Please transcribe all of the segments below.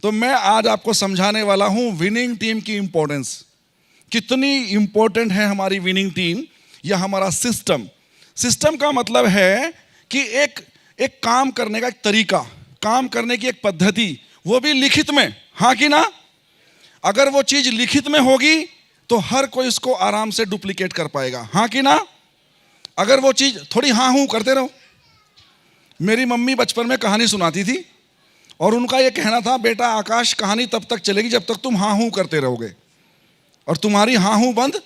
तो मैं आज आपको समझाने वाला हूं विनिंग टीम की इंपॉर्टेंस। कितनी इंपॉर्टेंट है हमारी विनिंग टीम या हमारा सिस्टम। सिस्टम का मतलब है कि एक काम करने का एक तरीका, काम करने की एक पद्धति, वो भी लिखित में। हाँ कि ना? अगर वो चीज लिखित में होगी तो हर कोई इसको आराम से डुप्लीकेट कर पाएगा। हाँ कि ना? अगर वो चीज थोड़ी हाँ हूं करते रहो। मेरी मम्मी बचपन में कहानी सुनाती थी और उनका ये कहना था, बेटा आकाश, कहानी तब तक चलेगी जब तक तुम हाँ हूं करते रहोगे, और तुम्हारी हाँ हूं बंद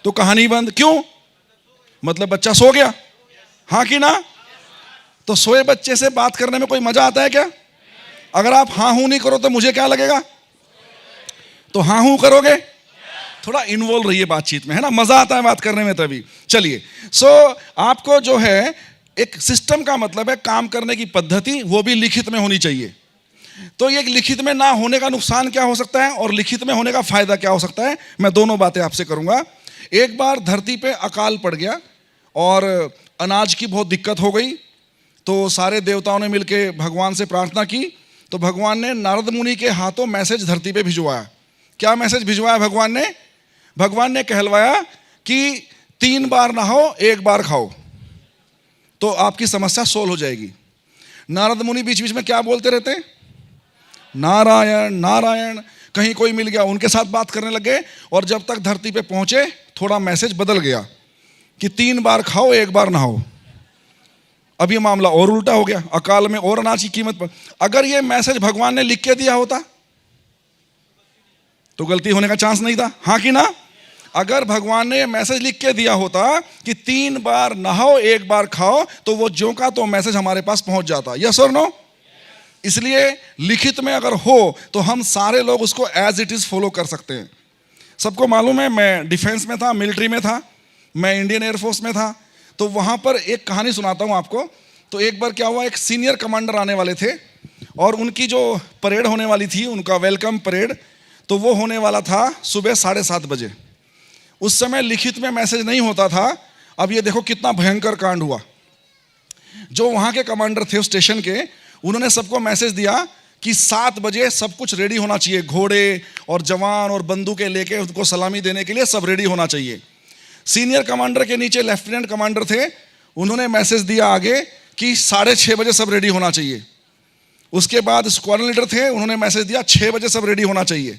तो कहानी बंद। क्यों? मतलब बच्चा सो गया। हाँ कि ना? तो सोए बच्चे से बात करने में कोई मजा आता है क्या? अगर आप हाँ हूं नहीं करो तो मुझे क्या लगेगा? तो हाँ हूं करोगे, थोड़ा इन्वॉल्व रहिए बातचीत में, है ना? मजा आता है बात करने में तभी। चलिए, आपको जो है एक सिस्टम का मतलब है काम करने की पद्धति, वो भी लिखित में होनी चाहिए। तो ये लिखित में ना होने का नुकसान क्या हो सकता है और लिखित में होने का फायदा क्या हो सकता है, मैं दोनों बातें आपसे करूंगा। एक बार धरती पे अकाल पड़ गया और अनाज की बहुत दिक्कत हो गई, तो सारे देवताओं ने मिलकर भगवान से प्रार्थना की। तो भगवान ने नारद मुनि के हाथों मैसेज धरती पे भिजवाया। क्या मैसेज भिजवाया भगवान ने? भगवान ने कहलवाया कि 3 बार नहाओ, 1 बार खाओ, तो आपकी समस्या सोल्व हो जाएगी। नारद मुनि बीच बीच में क्या बोलते रहते? नारायण नारायण। कहीं कोई मिल गया, उनके साथ बात करने लगे, और जब तक धरती पे पहुंचे थोड़ा मैसेज बदल गया कि 3 बार खाओ, 1 बार नहाओ। अब ये मामला और उल्टा हो गया, अकाल में और अनाज की कीमत पर। अगर ये मैसेज भगवान ने लिख के दिया होता तो गलती होने का चांस नहीं था। हाँ कि ना? अगर भगवान ने ये मैसेज लिख के दिया होता कि 3 बार नहाओ, 1 बार खाओ, तो वो ज्यों का तो मैसेज हमारे पास पहुंच जाता। यस और नो? इसलिए लिखित में अगर हो तो हम सारे लोग उसको एज इट इज फॉलो कर सकते हैं। सबको मालूम है, मैं डिफेंस में था, मिलिट्री में था, मैं इंडियन एयरफोर्स में था। तो वहां पर एक कहानी सुनाता हूं आपको। तो एक बार क्या हुआ, एक सीनियर कमांडर आने वाले थे और उनकी जो परेड होने वाली थी, उनका वेलकम परेड, तो वो होने वाला था सुबह 7:30 बजे। उस समय लिखित में मैसेज नहीं होता था। अब ये देखो कितना भयंकर कांड हुआ। जो वहां के कमांडर थे उस स्टेशन के, उन्होंने सबको मैसेज दिया कि 7 बजे सब कुछ रेडी होना चाहिए, घोड़े और जवान और बंदूकें लेके उनको सलामी देने के लिए सब रेडी होना चाहिए। सीनियर कमांडर के नीचे लेफ्टिनेंट कमांडर थे, उन्होंने मैसेज दिया आगे कि 6:30 बजे सब रेडी होना चाहिए। उसके बाद स्क्वाड्रन लीडर थे, उन्होंने मैसेज दिया 6 बजे सब रेडी होना चाहिए।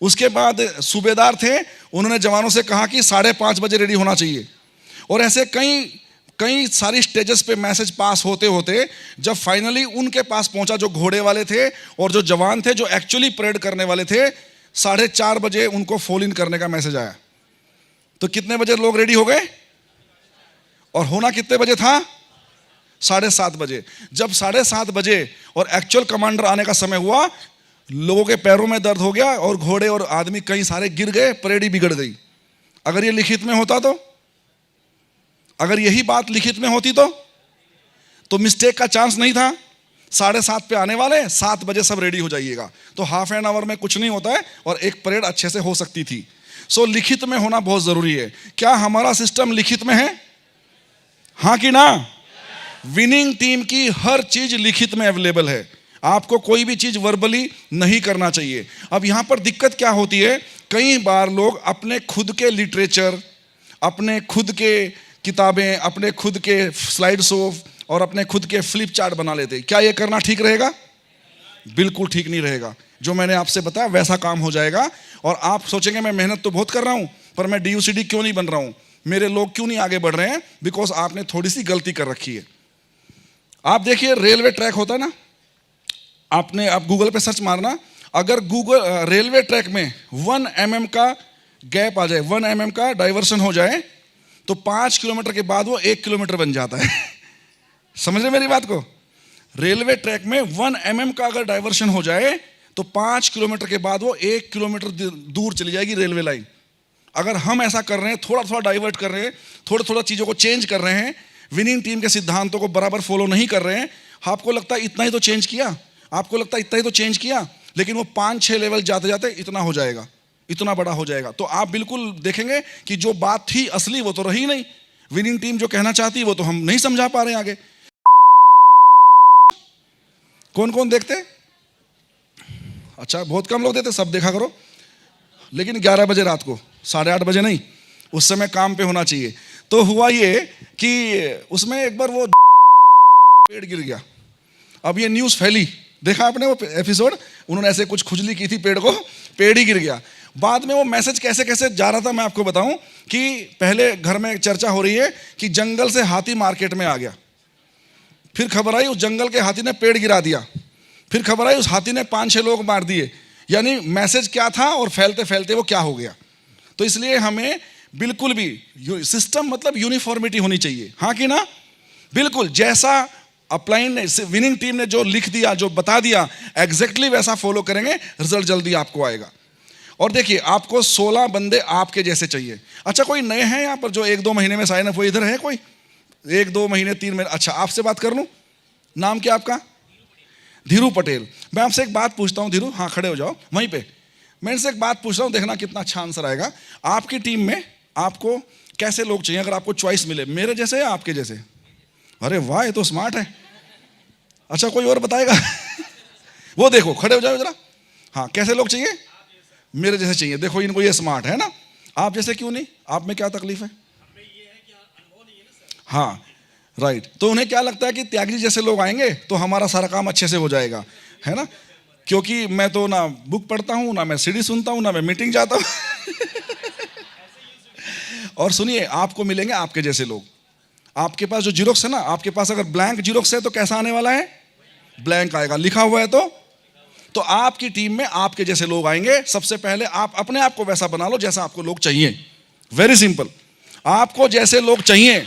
उसके बाद सूबेदार थे, उन्होंने जवानों से कहा कि 5:30 बजे रेडी होना चाहिए। और ऐसे कई सारी स्टेजेस पे मैसेज पास होते होते जब फाइनली उनके पास पहुंचा, जो घोड़े वाले थे और जो जवान थे जो एक्चुअली परेड करने वाले थे, 4:30 बजे उनको फॉल इन करने का मैसेज आया। तो कितने बजे लोग रेडी हो गए और होना कितने बजे था? 7:30 बजे। जब 7:30 बजे और एक्चुअल कमांडर आने का समय हुआ, लोगों के पैरों में दर्द हो गया और घोड़े और आदमी कई सारे गिर गए, परेड ही बिगड़ गई। अगर ये लिखित में होता तो, अगर यही बात लिखित में होती तो मिस्टेक का चांस नहीं था। 7:30 पे आने वाले, 7 बजे सब रेडी हो जाइएगा, तो हाफ एन आवर में कुछ नहीं होता है और एक परेड अच्छे से हो सकती थी। लिखित में होना बहुत जरूरी है। क्या हमारा सिस्टम लिखित में है? हाँ कि ना? विनिंग टीम की हर चीज लिखित में अवेलेबल है। आपको कोई भी चीज वर्बली नहीं करना चाहिए। अब यहां पर दिक्कत क्या होती है, कई बार लोग अपने खुद के लिटरेचर, अपने खुद के किताबें, अपने खुद के स्लाइड शो और अपने खुद के फ्लिप चार्ट बना लेते हैं। क्या ये करना ठीक रहेगा? बिल्कुल ठीक नहीं रहेगा। जो मैंने आपसे बताया वैसा काम हो जाएगा और आप सोचेंगे मैं मेहनत तो बहुत कर रहा हूं, पर मैं DUCD क्यों नहीं बन रहा हूं, मेरे लोग क्यों नहीं आगे बढ़ रहे हैं? बिकॉज आपने थोड़ी सी गलती कर रखी है। आप देखिए, रेलवे ट्रैक होता है ना, आप गूगल पे सर्च मारना, अगर रेलवे ट्रैक में 1 mm का गैप आ जाए, 1 mm का डाइवर्शन हो जाए, तो 5 किलोमीटर के बाद वो 1 किलोमीटर बन जाता है। समझ रहे मेरी बात को? रेलवे ट्रैक में 1 mm का अगर डाइवर्शन हो जाए तो 5 किलोमीटर के बाद वो 1 किलोमीटर दूर चली जाएगी रेलवे लाइन। अगर हम ऐसा कर रहे हैं, थोड़ा थोड़ा डाइवर्ट कर रहे हैं, थोड़ा थोड़ा चीज़ों को चेंज कर रहे हैं, विनिंग टीम के सिद्धांतों को बराबर फॉलो नहीं कर रहे हैं, आपको लगता है इतना ही तो चेंज किया, आपको लगता है इतना ही तो चेंज किया, लेकिन वो 5-6 लेवल जाते जाते इतना हो जाएगा, इतना बड़ा हो जाएगा। तो आप बिल्कुल देखेंगे कि जो बात थी असली वो तो रही नहीं। विनिंग टीम जो कहना चाहती वो तो हम नहीं समझा पा रहे हैं आगे। कौन कौन देखते? अच्छा, बहुत कम लोग देते, सब देखा करो। लेकिन 11 बजे रात को, 8:30 बजे नहीं, उस समय काम पे होना चाहिए। तो हुआ ये कि उसमें एक बार वो पेड़ गिर गया। अब ये न्यूज़ फैली, देखा आपने वो एपिसोड, उन्होंने ऐसे कुछ खुजली की थी पेड़ को, पेड़ ही गिर गया। बाद में वो मैसेज कैसे कैसे जा रहा था मैं आपको बताऊं कि पहले घर में चर्चा हो रही है कि जंगल से हाथी मार्केट में आ गया, फिर खबर आई उस जंगल के हाथी ने पेड़ गिरा दिया, फिर खबर आई उस हाथी ने 5-6 लोग मार दिए। यानी मैसेज क्या था और फैलते फैलते वो क्या हो गया। तो इसलिए हमें बिल्कुल भी सिस्टम मतलब यूनिफॉर्मिटी होनी चाहिए, हाँ कि ना? बिल्कुल जैसा अपलाइन ने, विनिंग टीम ने जो लिख दिया, जो बता दिया, एग्जैक्टली वैसा फॉलो करेंगे, रिजल्ट जल्दी आपको आएगा। और देखिए, आपको 16 बंदे आपके जैसे चाहिए। अच्छा, कोई नए हैं यहाँ पर जो 1-2 महीने में साइन अप हुए? इधर है कोई 1-2 महीने 3 महीने? अच्छा, आपसे बात कर लूँ, नाम क्या आपका? धीरू पटेल। मैं आपसे एक बात पूछता हूँ, धीरू, हाँ खड़े हो जाओ वहीं पे। मैं इनसे एक बात पूछ रहा हूँ, देखना कितना अच्छा आंसर आएगा। आपकी टीम में आपको कैसे लोग चाहिए अगर आपको चॉइस मिले, मेरे जैसे या आपके जैसे? अरे वाह, ये तो स्मार्ट है। अच्छा, कोई और बताएगा? वो देखो, खड़े हो जाओ जरा। हाँ, कैसे लोग चाहिए? मेरे जैसे चाहिए। देखो, इनको ये स्मार्ट है ना। आप जैसे क्यों नहीं? आप में क्या तकलीफ है? हाँ राइट। तो उन्हें क्या लगता है कि त्यागी जैसे लोग आएंगे तो हमारा सारा काम अच्छे से हो जाएगा, है ना? क्योंकि मैं तो ना बुक पढ़ता हूँ, ना मैं सीडी सुनता हूँ, ना मैं मीटिंग जाता हूँ। और सुनिए, आपको मिलेंगे आपके जैसे लोग। आपके पास जो जीरोक्स है ना, आपके पास अगर ब्लैंक जीरोक्स है तो कैसा आने वाला है? ब्लैंक आएगा। लिखा हुआ है तो आपकी टीम में आपके जैसे लोग आएंगे। सबसे पहले आप अपने आप को वैसा बना लो जैसा आपको लोग चाहिए। वेरी सिंपल, आपको जैसे लोग चाहिए।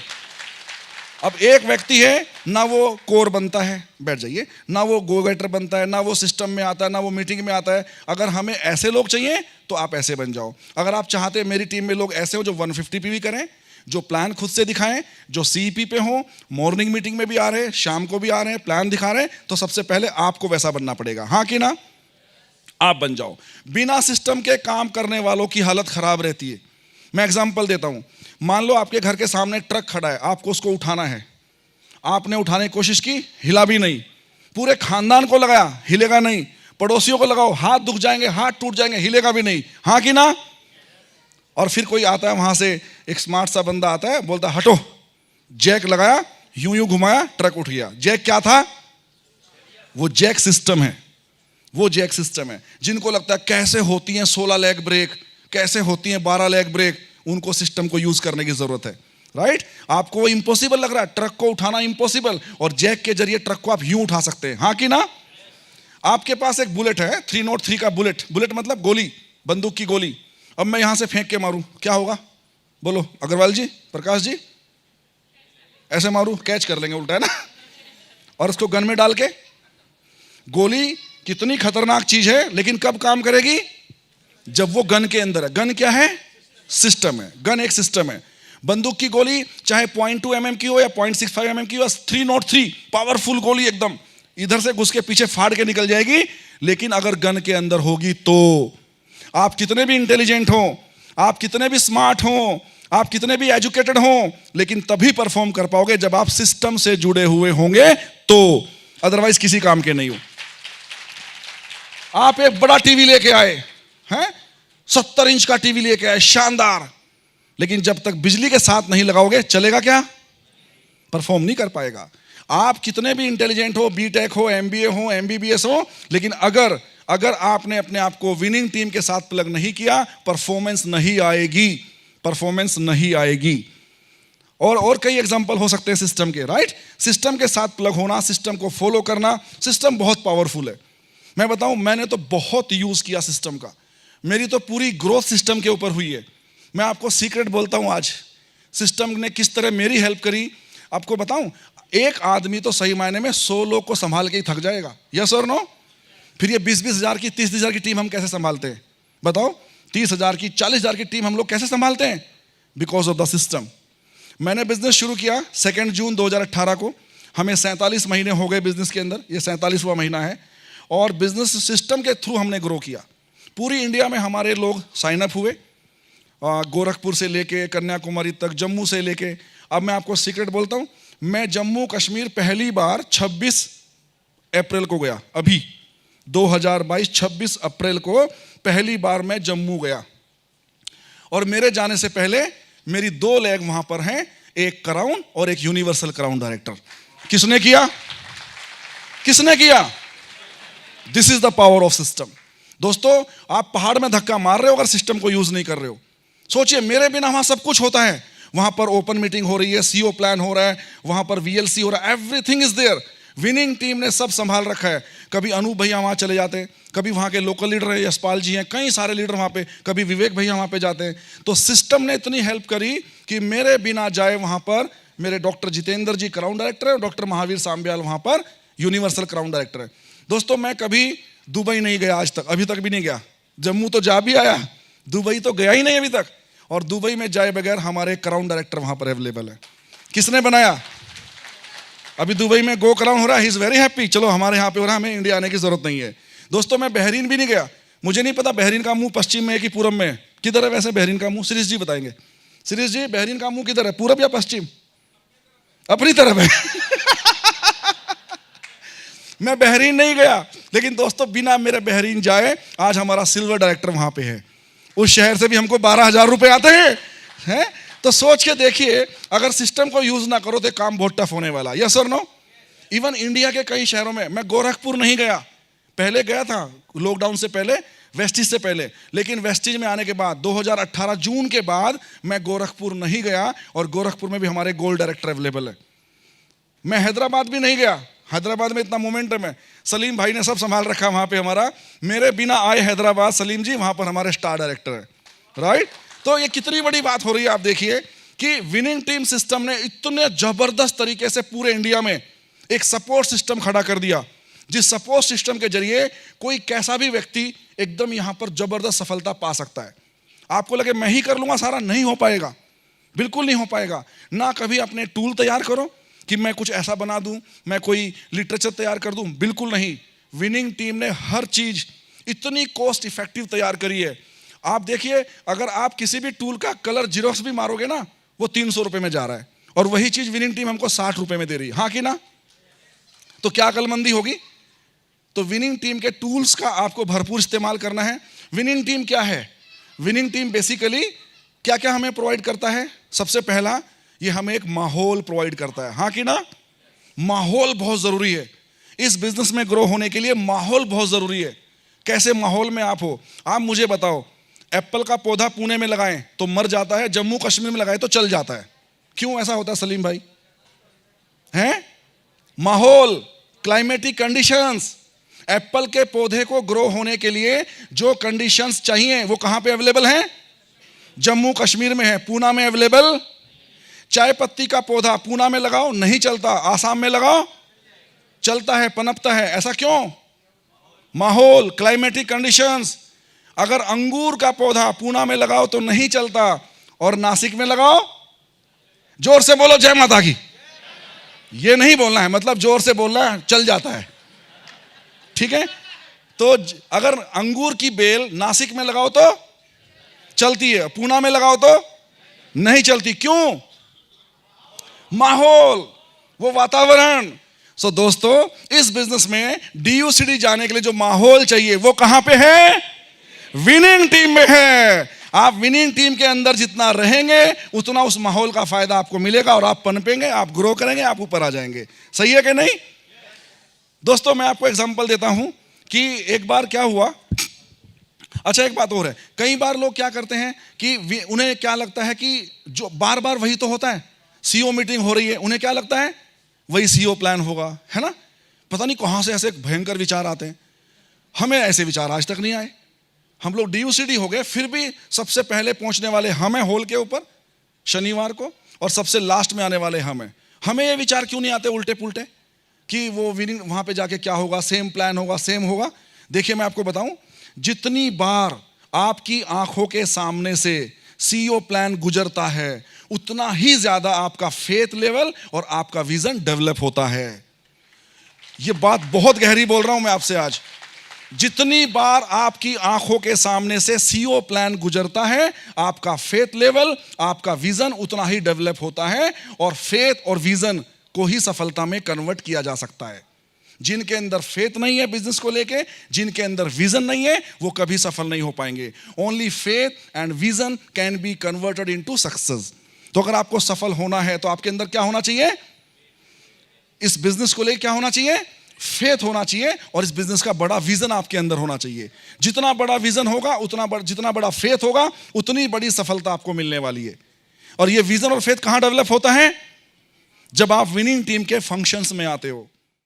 अब एक व्यक्ति है ना, वो कोर बनता है, बैठ जाइए, ना वो गो गेटर बनता है, ना वो सिस्टम में आता है, ना वो मीटिंग में आता है। अगर हमें ऐसे लोग चाहिए तो आप ऐसे बन जाओ। अगर आप चाहते हैं मेरी टीम में लोग ऐसे हो जो 150 पीवी करें, जो प्लान खुद से दिखाएं, जो सीईपी पे हो, मॉर्निंग मीटिंग में भी आ रहे हैं, शाम को भी आ रहे हैं, प्लान दिखा रहे हैं, तो सबसे पहले आपको वैसा बनना पड़ेगा, हाँ कि ना? आप बन जाओ। बिना सिस्टम के काम करने वालों की हालत खराब रहती है। मैं एग्जांपल देता हूं। मान लो आपके घर के सामने ट्रक खड़ा है, आपको उसको उठाना है। आपने उठाने की कोशिश की, हिला भी नहीं। पूरे खानदान को लगाया, हिलेगा नहीं। पड़ोसियों को लगाओ, हाथ दुख जाएंगे, हाथ टूट जाएंगे, हिलेगा भी नहीं, हाँ कि ना? और फिर कोई आता है वहां से, एक स्मार्ट सा बंदा आता है, बोलता है हटो, जैक लगाया, यूं यूं घुमाया, ट्रक उठ गया। जैक क्या था? वो जैक सिस्टम है। वो जैक सिस्टम है। जिनको लगता है कैसे होती हैं 16 लेग ब्रेक, कैसे होती हैं 12 लेग ब्रेक, उनको सिस्टम को यूज करने की जरूरत है, राइट? आपको वो इंपॉसिबल लग रहा है, ट्रक को उठाना इंपॉसिबल, और जैक के जरिए ट्रक को आप यूं उठा सकते हैं, हाँ कि ना? आपके पास एक बुलेट है, 303 का बुलेट। बुलेट मतलब गोली, बंदूक की गोली। अब मैं यहां से फेंक के मारूं, क्या होगा? बोलो अग्रवाल जी, प्रकाश जी, ऐसे मारूं, कैच कर लेंगे, उल्टा है ना? और उसको गन में डाल के, गोली कितनी खतरनाक चीज है, लेकिन कब काम करेगी? जब वो गन के अंदर है। गन क्या है? सिस्टम है। गन एक सिस्टम है। बंदूक की गोली चाहे 0.2 mm की हो या 0.65 mm की हो, 303 पावरफुल गोली, एकदम इधर से घुस के पीछे फाड़ के निकल जाएगी। लेकिन अगर गन के अंदर होगी तो आप कितने भी इंटेलिजेंट हो, आप कितने भी स्मार्ट हो, आप कितने भी एजुकेटेड हो, लेकिन तभी परफॉर्म कर पाओगे जब आप सिस्टम से जुड़े हुए होंगे तो, अदरवाइज किसी काम के नहीं हो। आप एक बड़ा टीवी लेके आए हैं, 70 इंच का टीवी लेके आए, शानदार, लेकिन जब तक बिजली के साथ नहीं लगाओगे चलेगा क्या? परफॉर्म नहीं कर पाएगा। आप कितने भी इंटेलिजेंट हो, बीटेक हो, एमबीए हो, एमबीबीएस हो, लेकिन अगर आपने अपने आप को विनिंग टीम के साथ प्लग नहीं किया, परफॉर्मेंस नहीं आएगी, परफॉर्मेंस नहीं आएगी। और कई एग्जांपल हो सकते हैं सिस्टम के, राइट? सिस्टम के साथ प्लग होना, सिस्टम को फॉलो करना। सिस्टम बहुत पावरफुल है। मैं बताऊं, मैंने तो बहुत यूज किया सिस्टम का। मेरी तो पूरी ग्रोथ सिस्टम के ऊपर हुई है। मैं आपको सीक्रेट बोलता हूं आज, सिस्टम ने किस तरह मेरी हेल्प करी आपको बताऊं। एक आदमी तो सही मायने में 100 लोग को संभाल के ही थक जाएगा, यस और नो? फिर ये 20-20 हजार की, 30 हजार की टीम हम कैसे संभालते हैं बताओ? 30 हजार की, 40 हजार की टीम हम लोग कैसे संभालते हैं? Because of the system. मैंने बिजनेस शुरू किया 2 जून 2018 को। हमें 47 महीने हो गए बिजनेस के अंदर, ये 47वां महीना है। और बिजनेस सिस्टम के थ्रू हमने ग्रो किया। पूरी इंडिया में हमारे लोग साइन अप हुए, गोरखपुर से लेके कन्याकुमारी तक, जम्मू से लेके। अब मैं आपको सीक्रेट बोलता हूं, मैं जम्मू कश्मीर पहली बार 26 अप्रैल को गया, अभी 2022 26 अप्रैल को पहली बार मैं जम्मू गया और मेरे जाने से पहले मेरी 2 लेग वहां पर हैं, एक क्राउन और एक यूनिवर्सल क्राउन डायरेक्टर। किसने किया? किसने किया? This is the power of system. दोस्तों, आप पहाड़ में धक्का मार रहे हो अगर सिस्टम को यूज नहीं कर रहे हो। सोचिए, मेरे बिना वहां सब कुछ होता है। वहां पर ओपन मीटिंग हो रही है, सीओ प्लान हो रहा है, वहां पर वीएलसी हो रहा है, everything is there. Winning team ने सब संभाल रखा है। कभी अनूप भैया वहां चले जाते हैं, कभी वहां के लोकल लीडर है, यशपाल जी हैं, कई सारे लीडर वहां पे, कभी विवेक भैया वहां पे जाते हैं। तो सिस्टम ने इतनी हेल्प करी कि मेरे बिना जाए वहां पर मेरे डॉक्टर जितेंद्र जी क्राउन डायरेक्टर है और डॉक्टर महावीर सांबियाल वहां पर यूनिवर्सल क्राउन डायरेक्टर है। दोस्तों, मैं कभी दुबई नहीं गया आज तक, अभी तक भी नहीं गया। जम्मू तो जा भी आया, दुबई तो गया ही नहीं अभी तक। और दुबई में जाए बगैर हमारे क्राउन डायरेक्टर वहां पर अवेलेबल है। किसने बनाया? अभी दुबई में गो क्राउन हो रहा है, ही इज वेरी हैप्पी। चलो, हमारे यहाँ पे हो रहा है, हमें इंडिया आने की जरूरत नहीं है। दोस्तों, मैं बहरीन भी नहीं गया। मुझे नहीं पता बहरीन का मुंह पश्चिम में है कि पूरब में है। किधर है वैसे बहरीन का मुंह? शिरीष जी बताएंगे। शिरीष जी, बहरीन का मुंह किधर है, पूरब या पश्चिम? अपनी तरफ है। मैं बहरीन नहीं गया, लेकिन दोस्तों बिना मेरे बहरीन जाए आज हमारा सिल्वर डायरेक्टर वहां पे है। उस शहर से भी हमको 12,000 रुपए आते हैं। तो सोच के देखिए, अगर सिस्टम को यूज ना करो तो काम बहुत टफ होने वाला। यस और नो? इवन इंडिया के कई शहरों में, मैं गोरखपुर नहीं गया, पहले गया था लॉकडाउन से पहले, वेस्टिज से पहले, लेकिन वेस्टिज में आने के बाद 2018 जून के बाद मैं गोरखपुर नहीं गया। और गोरखपुर में भी हमारे गोल्ड डायरेक्टर अवेलेबल है। मैं हैदराबाद भी नहीं गया, हैदराबाद में इतना मोमेंटम है, सलीम भाई ने सब संभाल रखा वहां पे हमारा। मेरे बिना आए हैदराबाद सलीम जी, वहां पर हमारे स्टार डायरेक्टर है, राइट? तो ये कितनी बड़ी बात हो रही है। आप देखिए कि विनिंग टीम सिस्टम ने इतने जबरदस्त तरीके से पूरे इंडिया में एक सपोर्ट सिस्टम खड़ा कर दिया, जिस सपोर्ट सिस्टम के जरिए कोई कैसा भी व्यक्ति एकदम यहां पर जबरदस्त सफलता पा सकता है। आपको लगे मैं ही कर लूंगा सारा, नहीं हो पाएगा, बिल्कुल नहीं हो पाएगा। ना कभी अपने टूल तैयार करो कि मैं कुछ ऐसा बना दूं, मैं कोई लिटरेचर तैयार कर दूं, बिल्कुल नहीं। विनिंग टीम ने हर चीज इतनी कॉस्ट इफेक्टिव तैयार करी है। आप देखिए, अगर आप किसी भी टूल का कलर जीरोक्स भी मारोगे ना, वो 300 रुपए में जा रहा है, और वही चीज विनिंग टीम हमको 60 रुपए में दे रही है। हाँ कि ना? तो क्या अकलमंदी होगी? तो विनिंग टीम के टूल्स का आपको भरपूर इस्तेमाल करना है। विनिंग टीम क्या है? विनिंग टीम बेसिकली क्या क्या हमें प्रोवाइड करता है? सबसे पहला, ये हमें एक माहौल प्रोवाइड करता है। हाँ कि ना? माहौल बहुत जरूरी है। इस बिजनेस में ग्रो होने के लिए माहौल बहुत जरूरी है। कैसे माहौल में आप हो? आप मुझे बताओ, एप्पल का पौधा पुणे में लगाएं तो मर जाता है, जम्मू कश्मीर में लगाएं तो चल जाता है। क्यों ऐसा होता है सलीम भाई? हैं? माहौल, क्लाइमेटिक कंडीशंस। एप्पल के पौधे को ग्रो होने के लिए जो कंडीशंस चाहिए वो कहां पे अवेलेबल हैं? जम्मू कश्मीर में है। पूना में अवेलेबल? चाय पत्ती का पौधा पूना में लगाओ, नहीं चलता, आसाम में लगाओ, चलता है, पनपता है। ऐसा क्यों? माहौल, क्लाइमेटिक कंडीशंस। अगर अंगूर का पौधा पूना में लगाओ तो नहीं चलता, और नासिक में लगाओ, जोर से बोलो जय माता की। ये नहीं बोलना है, मतलब जोर से बोलना है, चल जाता है, ठीक है? तो अगर अंगूर की बेल नासिक में लगाओ तो चलती है, पूना में लगाओ तो नहीं चलती। क्यों? माहौल, वो वातावरण। सो दोस्तों, इस बिजनेस में DUCD जाने के लिए जो माहौल चाहिए वो कहां पे है? विनिंग टीम में है। आप विनिंग टीम के अंदर जितना रहेंगे उतना उस माहौल का फायदा आपको मिलेगा, और आप पनपेंगे, आप ग्रो करेंगे, आप ऊपर आ जाएंगे। सही है कि नहीं? दोस्तों, मैं आपको एग्जांपल देता हूं कि एक बार क्या हुआ। अच्छा, एक बात और है, कई बार लोग क्या करते हैं कि उन्हें क्या लगता है कि जो बार बार वही तो होता है, सीओ मीटिंग हो रही है, उन्हें क्या लगता है वही सीओ प्लान होगा, है ना? पता नहीं कहां से ऐसे भयंकर विचार आते हैं। हमें ऐसे विचार आज तक नहीं आए। हम लोग DUCD हो गए, फिर भी सबसे पहले पहुंचने वाले हमें हॉल के ऊपर शनिवार को, और सबसे लास्ट में आने वाले हमें ये विचार क्यों नहीं आते उल्टे पुल्टे कि वो विनिंग वहां पे जाके क्या होगा, सेम प्लान होगा, सेम होगा। देखिए, मैं आपको बताऊं, जितनी बार आपकी आंखों के सामने से सीओ प्लान गुजरता है उतना ही ज्यादा आपका फेथ लेवल और आपका विजन डेवलप होता है। ये बात बहुत गहरी बोल रहा हूं मैं आपसे आज। जितनी बार आपकी आंखों के सामने से सीओ प्लान गुजरता है, आपका फेथ लेवल, आपका विजन उतना ही डेवलप होता है, और फेथ और विजन को ही सफलता में कन्वर्ट किया जा सकता है। जिनके अंदर फेथ नहीं है बिजनेस को लेके, जिनके अंदर विजन नहीं है, वो कभी सफल नहीं हो पाएंगे। Only faith and vision can be converted into success. तो अगर आपको सफल होना है तो आपके अंदर क्या होना चाहिए? इस बिजनेस को लेके क्या होना चाहिए? फेथ होना चाहिए, और इस बिजनेस का बड़ा विजन आपके अंदर होना चाहिए। जितना बड़ा विजन होगा जितना बड़ा फेथ होगा, उतनी बड़ी सफलता आपको मिलने वाली है। और ये विजन और फेथ कहां डेवलप होता है? जब आप विनिंग टीम के फंक्शंस में आते हो।